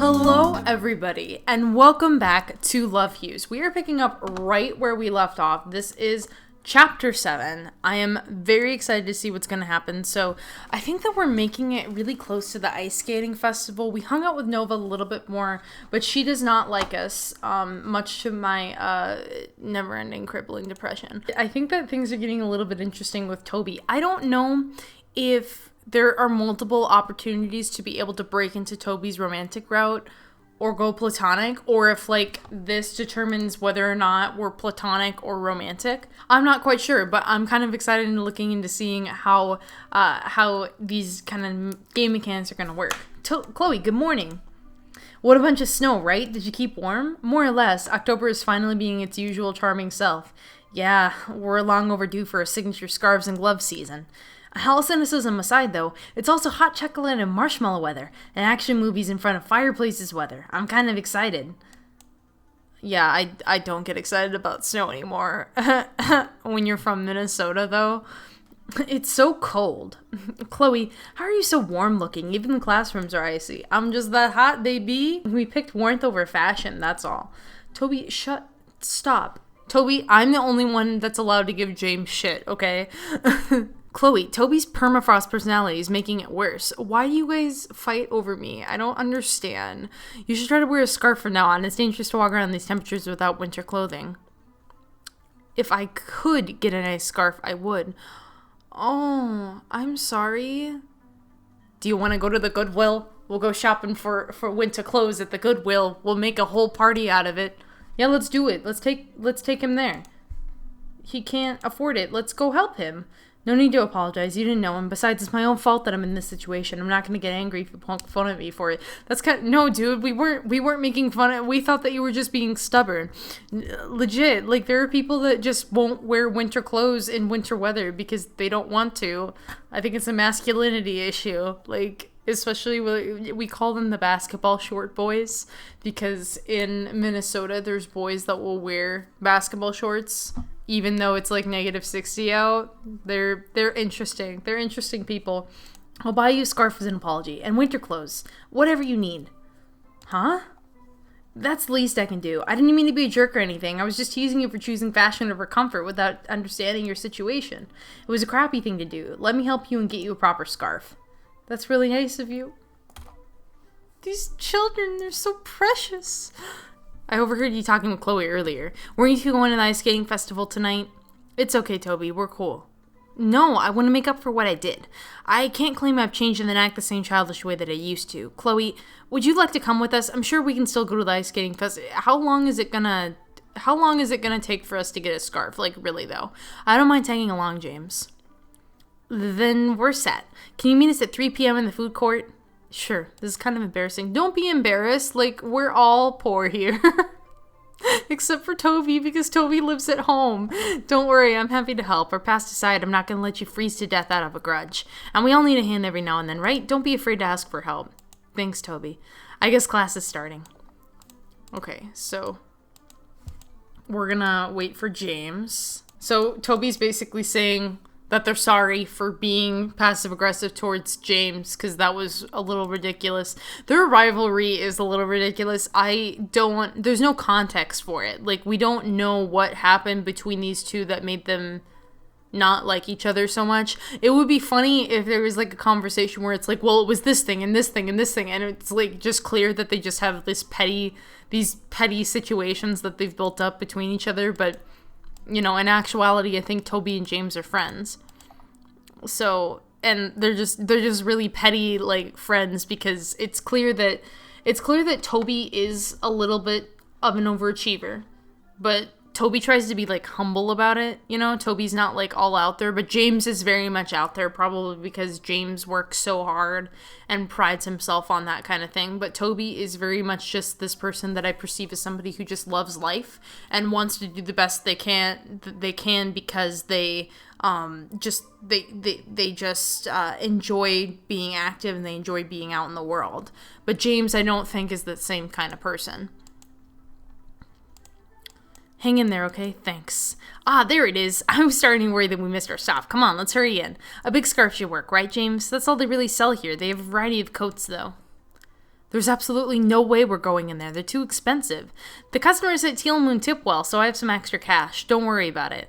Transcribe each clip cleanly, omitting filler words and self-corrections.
Hello everybody and welcome back to Love Hues. We are picking up right where we left off. This is chapter 7. I am very excited to see what's going to happen. So I think that we're making it really close to the ice skating festival. We hung out with Nova a little bit more, but she does not like us, much to my never-ending crippling depression. I think that things are getting a little bit interesting with Toby. I don't know if there are multiple opportunities to be able to break into Toby's romantic route or go platonic, or if like this determines whether or not we're platonic or romantic. I'm not quite sure, but I'm kind of excited and looking into seeing how these kind of game mechanics are going to work. Chloe, good morning. What a bunch of snow, right? Did you keep warm? More or less. October is finally being its usual charming self. Yeah, we're long overdue for a signature scarves and gloves season. All cynicism aside, though, it's also hot chocolate and marshmallow weather, and action movies in front of fireplaces weather. I'm kind of excited. Yeah, I don't get excited about snow anymore. When you're from Minnesota, though, it's so cold. Chloe, how are you so warm looking? Even the classrooms are icy. I'm just that hot, baby. We picked warmth over fashion, that's all. Toby, stop. Toby, I'm the only one that's allowed to give James shit, okay? Chloe, Toby's permafrost personality is making it worse. Why do you guys fight over me? I don't understand. You should try to wear a scarf from now on. It's dangerous to walk around these temperatures without winter clothing. If I could get a nice scarf, I would. Oh, I'm sorry. Do you want to go to the Goodwill? We'll go shopping for winter clothes at the Goodwill. We'll make a whole party out of it. Yeah, let's do it. Let's take him there. He can't afford it. Let's go help him. No need to apologize. You didn't know him. Besides, it's my own fault that I'm in this situation. I'm not going to get angry if you poke fun at me for it. No, dude. We weren't making fun. We thought that you were just being stubborn. Legit. Like, there are people that just won't wear winter clothes in winter weather because they don't want to. I think it's a masculinity issue. Like, especially we call them the basketball short boys because in Minnesota there's boys that will wear basketball shorts even though it's like -60 out. They're interesting. They're interesting people. I'll buy you a scarf as an apology and winter clothes, whatever you need. Huh? That's the least I can do. I didn't mean to be a jerk or anything. I was just teasing you for choosing fashion over comfort without understanding your situation. It was a crappy thing to do. Let me help you and get you a proper scarf. That's really nice of you. These children, they're so precious. I overheard you talking with Chloe earlier. Weren't you going to the ice skating festival tonight? It's okay, Toby. We're cool. No, I want to make up for what I did. I can't claim I've changed and then act the same childish way that I used to. Chloe, would you like to come with us? I'm sure we can still go to the ice skating festival. How long is it gonna take for us to get a scarf? Like, really, though. I don't mind tagging along, James. Then we're set. Can you meet us at 3 p.m. in the food court? Sure. This is kind of embarrassing. Don't be embarrassed. Like, we're all poor here. Except for Toby, because Toby lives at home. Don't worry, I'm happy to help. Our past aside, I'm not going to let you freeze to death out of a grudge. And we all need a hand every now and then, right? Don't be afraid to ask for help. Thanks, Toby. I guess class is starting. Okay, so we're gonna wait for James. So Toby's basically saying that they're sorry for being passive-aggressive towards James, because that was a little ridiculous. Their rivalry is a little ridiculous. There's no context for it. Like, we don't know what happened between these two that made them not like each other so much. It would be funny if there was, like, a conversation where it's like, well, it was this thing, and this thing, and this thing, and it's, like, just clear that they just have these petty situations that they've built up between each other, but you know, in actuality, I think Toby and James are friends. So, and they're just really petty, like, friends, because it's clear that Toby is a little bit of an overachiever, but Toby tries to be, like, humble about it, you know? Toby's not, like, all out there, but James is very much out there, probably because James works so hard and prides himself on that kind of thing. But Toby is very much just this person that I perceive as somebody who just loves life and wants to do the best they can because they just enjoy being active and they enjoy being out in the world. But James, I don't think, is the same kind of person. Hang in there, okay? Thanks. Ah, there it is. I was starting to worry that we missed our stop. Come on, let's hurry in. A big scarf should work, right, James? That's all they really sell here. They have a variety of coats, though. There's absolutely no way we're going in there. They're too expensive. The customers at Teal Moon tip well, so I have some extra cash. Don't worry about it.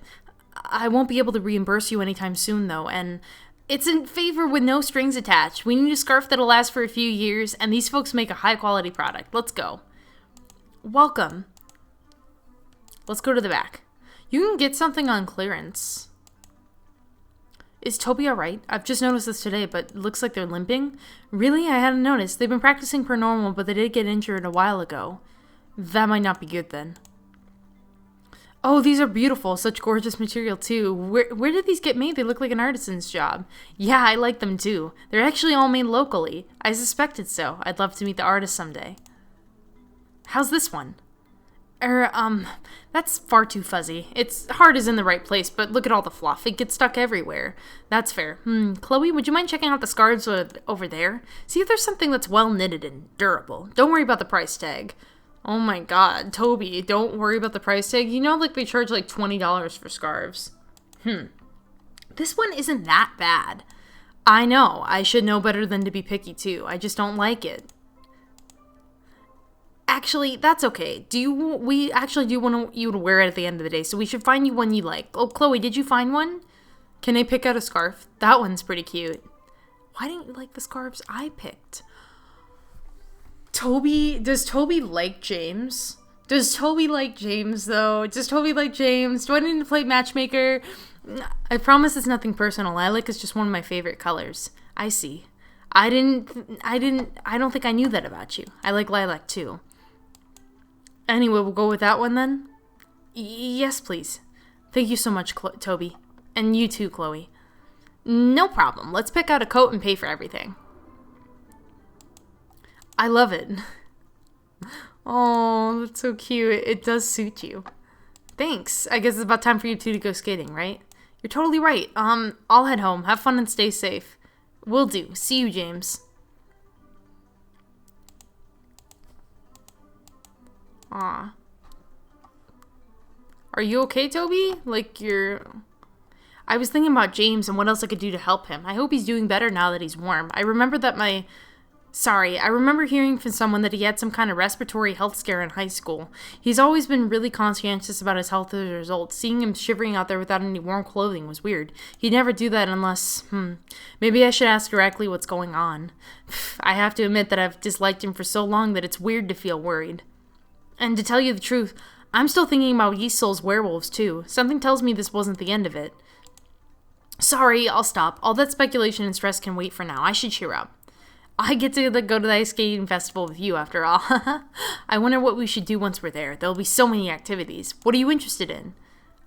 I won't be able to reimburse you anytime soon, though, and it's in favor with no strings attached. We need a scarf that'll last for a few years, and these folks make a high-quality product. Let's go. Welcome. Let's go to the back. You can get something on clearance. Is Toby alright? I've just noticed this today, but it looks like they're limping. Really? I hadn't noticed. They've been practicing per normal, but they did get injured a while ago. That might not be good then. Oh, these are beautiful. Such gorgeous material, too. Where did these get made? They look like an artisan's job. Yeah, I like them, too. They're actually all made locally. I suspected so. I'd love to meet the artist someday. How's this one? That's far too fuzzy. Its heart is in the right place, but look at all the fluff. It gets stuck everywhere. That's fair. Chloe, would you mind checking out the scarves over there? See if there's something that's well knitted and durable. Don't worry about the price tag. Oh my god, Toby, don't worry about the price tag. You know, like, they charge like $20 for scarves. This one isn't that bad. I know. I should know better than to be picky, too. I just don't like it. Actually, that's okay. We actually do want you to wear it at the end of the day, so we should find you one you like. Oh, Chloe, did you find one? Can I pick out a scarf? That one's pretty cute. Why didn't you like the scarves I picked? Toby, does Toby like James? Does Toby like James, though? Does Toby like James? Do I need to play matchmaker? I promise it's nothing personal. Lilac is just one of my favorite colors. I see. I don't think I knew that about you. I like lilac, too. Anyway, we'll go with that one, then? Yes, please. Thank you so much, Toby. And you too, Chloe. No problem. Let's pick out a coat and pay for everything. I love it. Oh, that's so cute. It does suit you. Thanks. I guess it's about time for you two to go skating, right? You're totally right. I'll head home. Have fun and stay safe. Will do. See you, James. Aw. Are you okay, Toby? I was thinking about James and what else I could do to help him. I hope he's doing better now that he's warm. I remember hearing from someone that he had some kind of respiratory health scare in high school. He's always been really conscientious about his health as a result. Seeing him shivering out there without any warm clothing was weird. He'd never do that unless, maybe I should ask directly what's going on. I have to admit that I've disliked him for so long that it's weird to feel worried. And to tell you the truth, I'm still thinking about Yisol's werewolves too. Something tells me this wasn't the end of it. Sorry, I'll stop. All that speculation and stress can wait for now. I should cheer up. I get to go to the ice skating festival with you, after all. I wonder what we should do once we're there. There'll be so many activities. What are you interested in?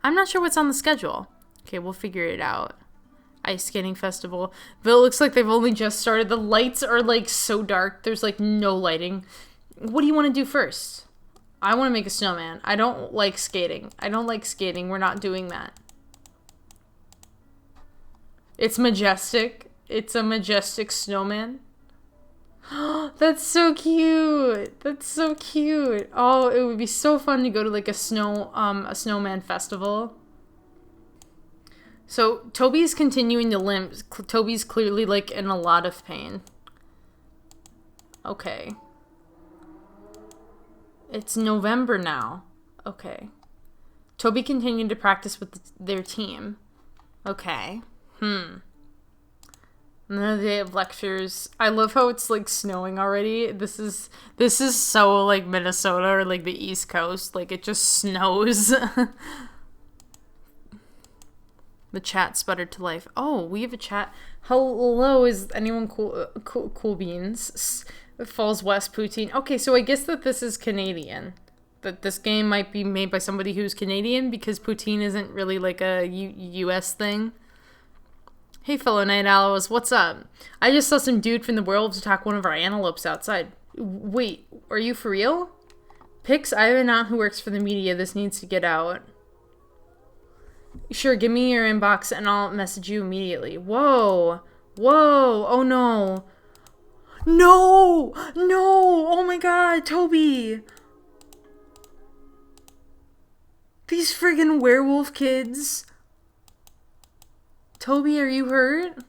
I'm not sure what's on the schedule. Okay, we'll figure it out. Ice skating festival. But it looks like they've only just started. The lights are, so dark. There's, no lighting. What do you want to do first? I want to make a snowman. I don't like skating. We're not doing that. It's majestic. It's a majestic snowman. That's so cute. That's so cute. Oh, it would be so fun to go to a snowman festival. So Toby's continuing to limp. Toby's clearly in a lot of pain. Okay. It's November now. Okay. Toby continued to practice with their team. Okay. Another day of lectures. I love how it's snowing already. This is so Minnesota or the East Coast. It just snows. The chat sputtered to life. Oh, we have a chat. Hello, is anyone cool beans? Falls West Poutine. Okay, so I guess that this is Canadian. That this game might be made by somebody who's Canadian because poutine isn't really a US thing. Hey, fellow night owls, what's up? I just saw some dude from the werewolves attack one of our antelopes outside. Wait, are you for real? Pix, I have an aunt who works for the media. This needs to get out. Sure, give me your inbox and I'll message you immediately. Whoa. Whoa. Oh, no. No! No! Oh my god, Toby! These friggin' werewolf kids. Toby, are you hurt?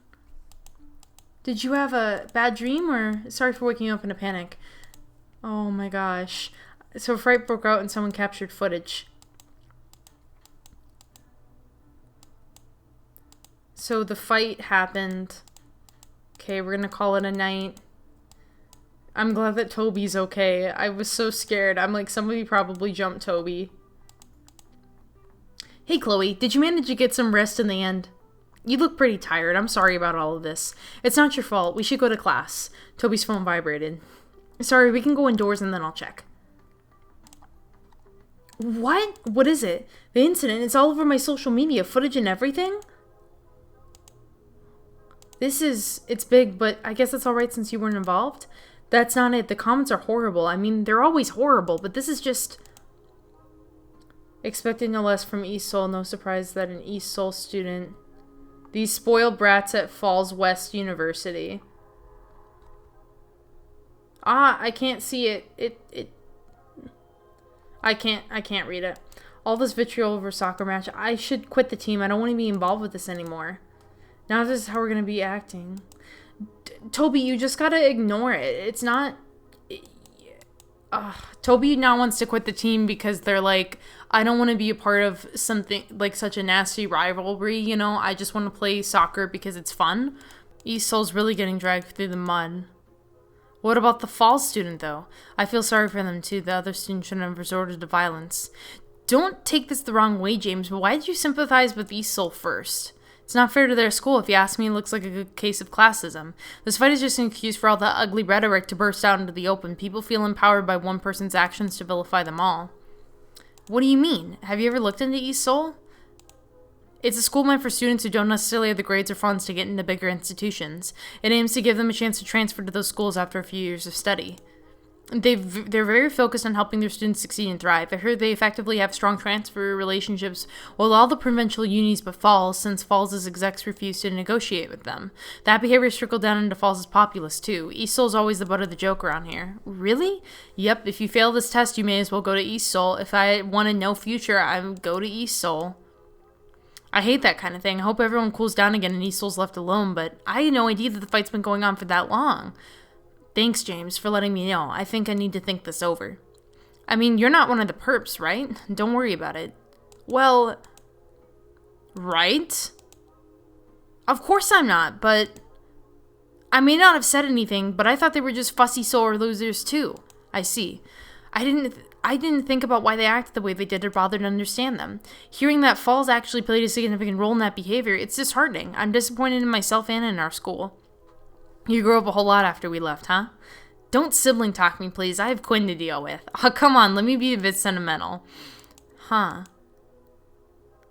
Did you have a bad dream or... Sorry for waking you up in a panic. Oh my gosh. So a fight broke out and someone captured footage. So the fight happened. Okay, we're gonna call it a night. I'm glad that Toby's okay. I was so scared. I'm like, somebody probably jumped Toby. Hey, Chloe, did you manage to get some rest in the end? You look pretty tired. I'm sorry about all of this. It's not your fault. We should go to class. Toby's phone vibrated. Sorry, we can go indoors and then I'll check. What? What is it? The incident? It's all over my social media, footage and everything? It's big, but I guess that's alright since you weren't involved. That's not it. The comments are horrible. I mean, they're always horrible, but this is just... Expecting no less from East Seoul. No surprise that an East Seoul student... These spoiled brats at Falls West University. I can't see it. I can't read it. All this vitriol over soccer match. I should quit the team. I don't want to be involved with this anymore. Now this is how we're going to be acting. Toby, you just got to ignore it. It's not... Toby now wants to quit the team because they're like, I don't want to be a part of something like such a nasty rivalry, you know? I just want to play soccer because it's fun. East Seoul's really getting dragged through the mud. What about the Falls student, though? I feel sorry for them, too. The other student shouldn't have resorted to violence. Don't take this the wrong way, James, but why did you sympathize with East Seoul first? It's not fair to their school. If you ask me, it looks like a good case of classism. This fight is just an excuse for all that ugly rhetoric to burst out into the open. People feel empowered by one person's actions to vilify them all. What do you mean? Have you ever looked into East Seoul? It's a school meant for students who don't necessarily have the grades or funds to get into bigger institutions. It aims to give them a chance to transfer to those schools after a few years of study. They're very focused on helping their students succeed and thrive. I heard they effectively have strong transfer relationships with all the provincial unis but Falls, since Falls' execs refuse to negotiate with them. That behavior has trickled down into Falls' populace too. East Seoul's always the butt of the joke around here. Really? Yep, if you fail this test, you may as well go to East Seoul. If I wanted no future, I would go to East Seoul. I hate that kind of thing. I hope everyone cools down again and East Seoul's left alone, but I had no idea that the fight's been going on for that long. Thanks, James, for letting me know. I think I need to think this over. I mean, you're not one of the perps, right? Don't worry about it. Well, right? Of course I'm not, but... I may not have said anything, but I thought they were just fussy sore losers too. I see. I didn't think about why they acted the way they did or bother to understand them. Hearing that Falls actually played a significant role in that behavior, it's disheartening. I'm disappointed in myself and in our school. You grew up a whole lot after we left, huh? Don't sibling talk me, please. I have Quinn to deal with. Oh, come on, let me be a bit sentimental. Huh.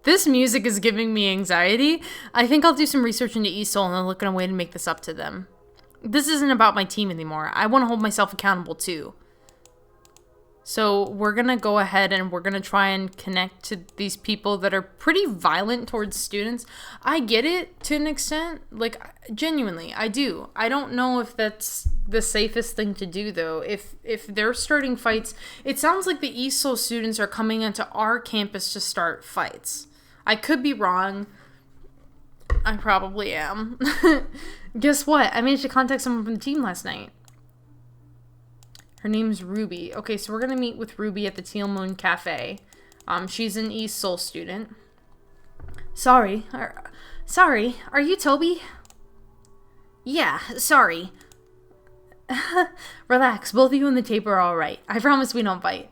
This music is giving me anxiety. I think I'll do some research into East Seoul and then look at a way to make this up to them. This isn't about my team anymore. I want to hold myself accountable, too. So we're going to go ahead and we're going to try and connect to these people that are pretty violent towards students. I get it to an extent. Like, genuinely, I do. I don't know if that's the safest thing to do, though. If they're starting fights, it sounds like the East Seoul students are coming into our campus to start fights. I could be wrong. I probably am. Guess what? I managed to contact someone from the team last night. Her name's Ruby. Okay, so we're going to meet with Ruby at the Teal Moon Cafe. She's an East Seoul student. Sorry. Are you Toby? Yeah, sorry. Relax, both of you and the tape are alright. I promise we don't fight.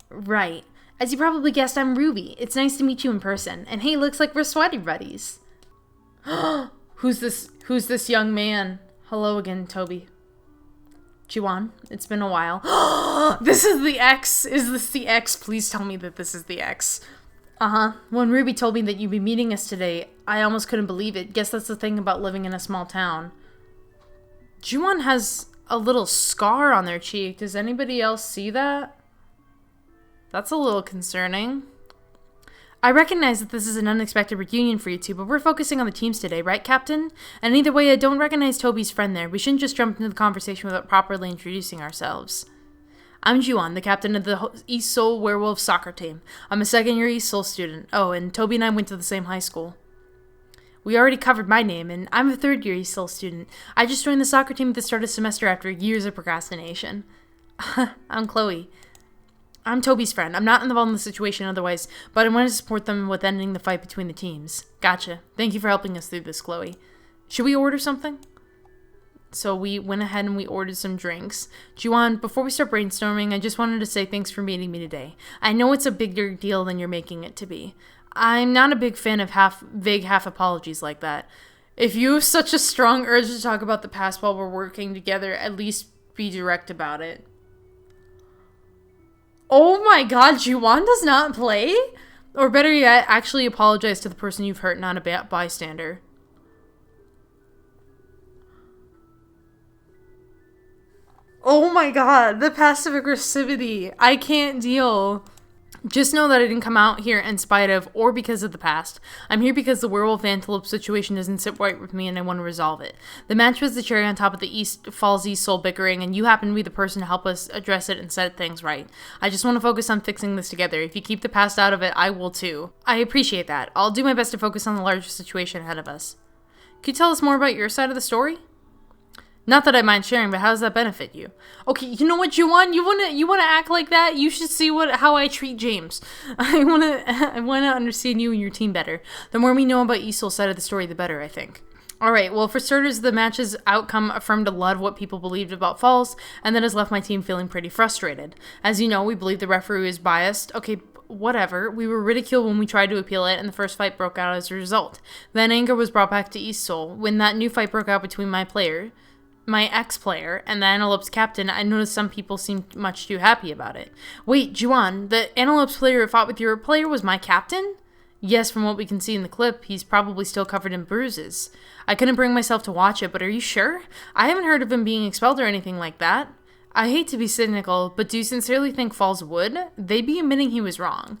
Right. As you probably guessed, I'm Ruby. It's nice to meet you in person. And hey, looks like we're sweaty buddies. Who's this young man? Hello again, Toby. Juan, it's been a while. This is the ex. Is this the ex? Please tell me that this is the ex. Uh-huh. When Ruby told me that you'd be meeting us today, I almost couldn't believe it. Guess that's the thing about living in a small town. Juan has a little scar on their cheek. Does anybody else see that? That's a little concerning. I recognize that this is an unexpected reunion for you two, but we're focusing on the teams today, right, Captain? And either way, I don't recognize Toby's friend there. We shouldn't just jump into the conversation without properly introducing ourselves. I'm Juan, the captain of the East Seoul Werewolf soccer team. I'm a second-year East Seoul student. Oh, and Toby and I went to the same high school. We already covered my name, and I'm a third-year East Seoul student. I just joined the soccer team at the start of the semester after years of procrastination. I'm Chloe. I'm Toby's friend. I'm not involved in the situation otherwise, but I wanted to support them with ending the fight between the teams. Gotcha. Thank you for helping us through this, Chloe. Should we order something? So we went ahead and we ordered some drinks. Juwan, before we start brainstorming, I just wanted to say thanks for meeting me today. I know it's a bigger deal than you're making it to be. I'm not a big fan of vague half apologies like that. If you have such a strong urge to talk about the past while we're working together, at least be direct about it. Oh my god, Juwan does not play? Or better yet, actually apologize to the person you've hurt, not a bystander. Oh my god, the passive aggressivity. I can't deal. Just know that I didn't come out here in spite of or because of the past. I'm here because the werewolf antelope situation doesn't sit right with me and I want to resolve it. The match was the cherry on top of the Falls East Soul bickering, and you happen to be the person to help us address it and set things right. I just want to focus on fixing this together. If you keep the past out of it, I will too. I appreciate that. I'll do my best to focus on the larger situation ahead of us. Can you tell us more about your side of the story? Not that I mind sharing, but how does that benefit you? Okay, you know what you want? You wanna act like that? You should see how I treat James. I wanna understand you and your team better. The more we know about Easel's side of the story, the better, I think. Alright, well, for starters, the match's outcome affirmed a lot of what people believed about Falls, and that has left my team feeling pretty frustrated. As you know, we believe the referee is biased. Okay, whatever. We were ridiculed when we tried to appeal it, and the first fight broke out as a result. Then anger was brought back to East Seoul. When that new fight broke out between my ex-player, and the Antelope's captain, I noticed some people seemed much too happy about it. Wait, Juwan, the Antelope's player who fought with your player was my captain? Yes, from what we can see in the clip, he's probably still covered in bruises. I couldn't bring myself to watch it, but are you sure? I haven't heard of him being expelled or anything like that. I hate to be cynical, but do you sincerely think Falls would? They'd be admitting he was wrong.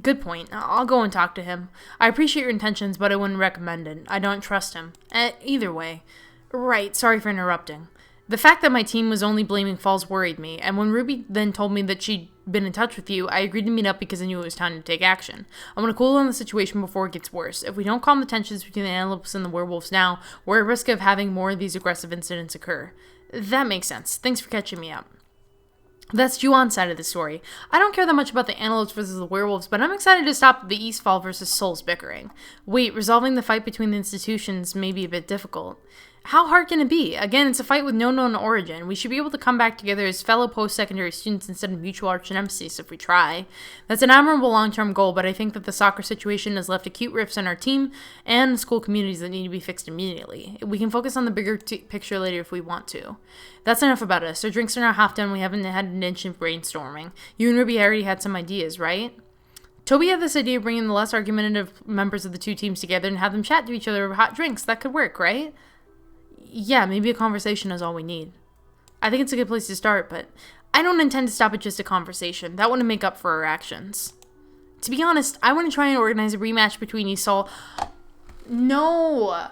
Good point. I'll go and talk to him. I appreciate your intentions, but I wouldn't recommend it. I don't trust him. Either way. Right, sorry for interrupting. The fact that my team was only blaming Falls worried me, and when Ruby then told me that she'd been in touch with you, I agreed to meet up because I knew it was time to take action. I want to cool down the situation before it gets worse. If we don't calm the tensions between the antelopes and the werewolves now, we're at risk of having more of these aggressive incidents occur. That makes sense. Thanks for catching me up. That's Juwan's side of the story. I don't care that much about the antelopes versus the werewolves, but I'm excited to stop the Eastfall versus Soul's bickering. Wait, resolving the fight between the institutions may be a bit difficult. How hard can it be? Again, it's a fight with no known origin. We should be able to come back together as fellow post-secondary students instead of mutual arch nemesis if we try. That's an admirable long-term goal, but I think that the soccer situation has left acute rifts in our team and the school communities that need to be fixed immediately. We can focus on the bigger picture later if we want to. That's enough about us. Our drinks are now half done. We haven't had an inch of brainstorming. You and Ruby already had some ideas, right? Toby had this idea of bringing the less argumentative members of the two teams together and have them chat to each other over hot drinks. That could work, right? Yeah, maybe a conversation is all we need. I think it's a good place to start, but I don't intend to stop at just a conversation. That wouldn't make up for our actions. To be honest, I want to try and organize a rematch between Esol. No,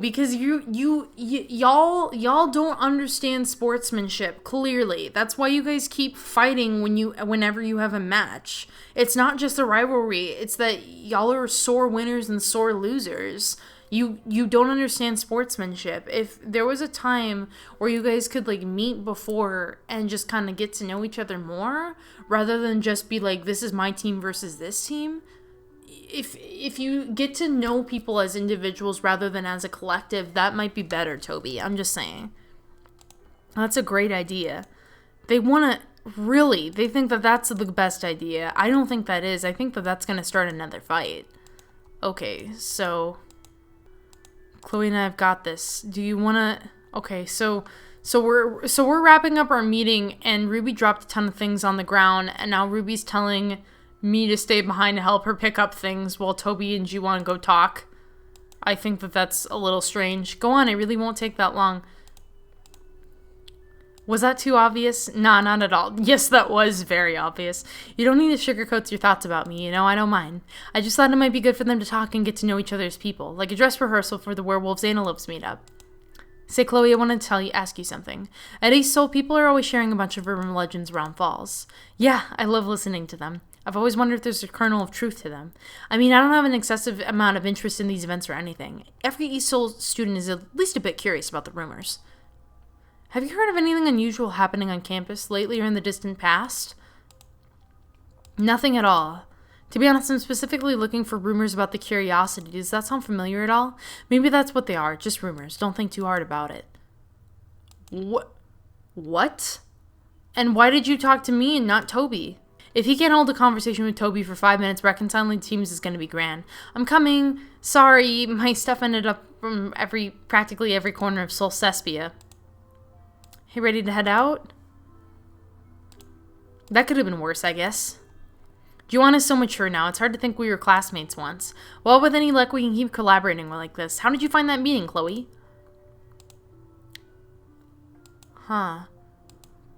because y'all don't understand sportsmanship, clearly. That's why you guys keep fighting whenever you have a match. It's not just a rivalry, it's that y'all are sore winners and sore losers. You don't understand sportsmanship. If there was a time where you guys could meet before and just kind of get to know each other more, rather than just be like, this is my team versus this team. If you get to know people as individuals rather than as a collective, that might be better, Toby. I'm just saying. That's a great idea. They think that that's the best idea. I don't think that is. I think that that's going to start another fight. Okay, so Chloe and I have got this. Do you want to... Okay, so we're wrapping up our meeting, and Ruby dropped a ton of things on the ground, and now Ruby's telling me to stay behind to help her pick up things while Toby and Jiwon go talk. I think that that's a little strange. Go on, it really won't take that long. Was that too obvious? Nah, not at all. Yes, that was very obvious. You don't need to sugarcoat your thoughts about me, I don't mind. I just thought it might be good for them to talk and get to know each other as people, like a dress rehearsal for the Werewolves Antelopes meetup. Say, Chloe, I want to ask you something. At East Seoul, people are always sharing a bunch of urban legends around Falls. Yeah, I love listening to them. I've always wondered if there's a kernel of truth to them. I mean, I don't have an excessive amount of interest in these events or anything. Every East Seoul student is at least a bit curious about the rumors. Have you heard of anything unusual happening on campus lately or in the distant past? Nothing at all. To be honest, I'm specifically looking for rumors about the curiosity. Does that sound familiar at all? Maybe that's what they are, just rumors. Don't think too hard about it. What? And why did you talk to me and not Toby? If he can't hold a conversation with Toby for 5 minutes, reconciling teams is going to be grand. I'm coming. Sorry, my stuff ended up from practically every corner of Solcespia. Hey, ready to head out? That could have been worse, I guess. Juwan is so mature now, it's hard to think we were classmates once. Well, with any luck, we can keep collaborating like this. How did you find that meeting, Chloe? Huh.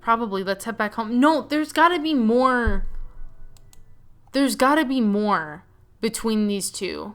Probably. Let's head back home. No, there's gotta be more. There's gotta be more between these two.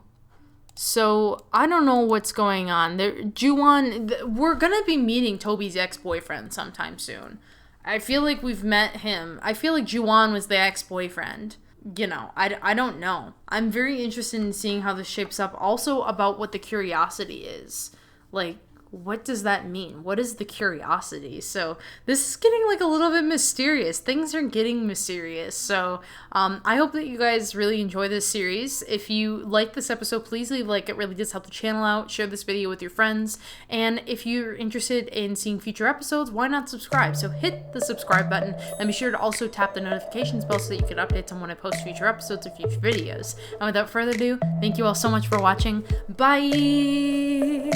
So, I don't know what's going on. Juwan, we're gonna be meeting Toby's ex-boyfriend sometime soon. I feel like we've met him. I feel like Juwan was the ex-boyfriend. You know, I don't know. I'm very interested in seeing how this shapes up. Also about what the curiosity is. Like, what does that mean? What is the curiosity? So this is getting like a little bit mysterious. Things are getting mysterious. So I hope that you guys really enjoy this series. If you like this episode, please leave a like. It really does help the channel out. Share this video with your friends. And if you're interested in seeing future episodes, why not subscribe? So hit the subscribe button and be sure to also tap the notifications bell so that you get updates on when I post future episodes of future videos. And without further ado, thank you all so much for watching. Bye!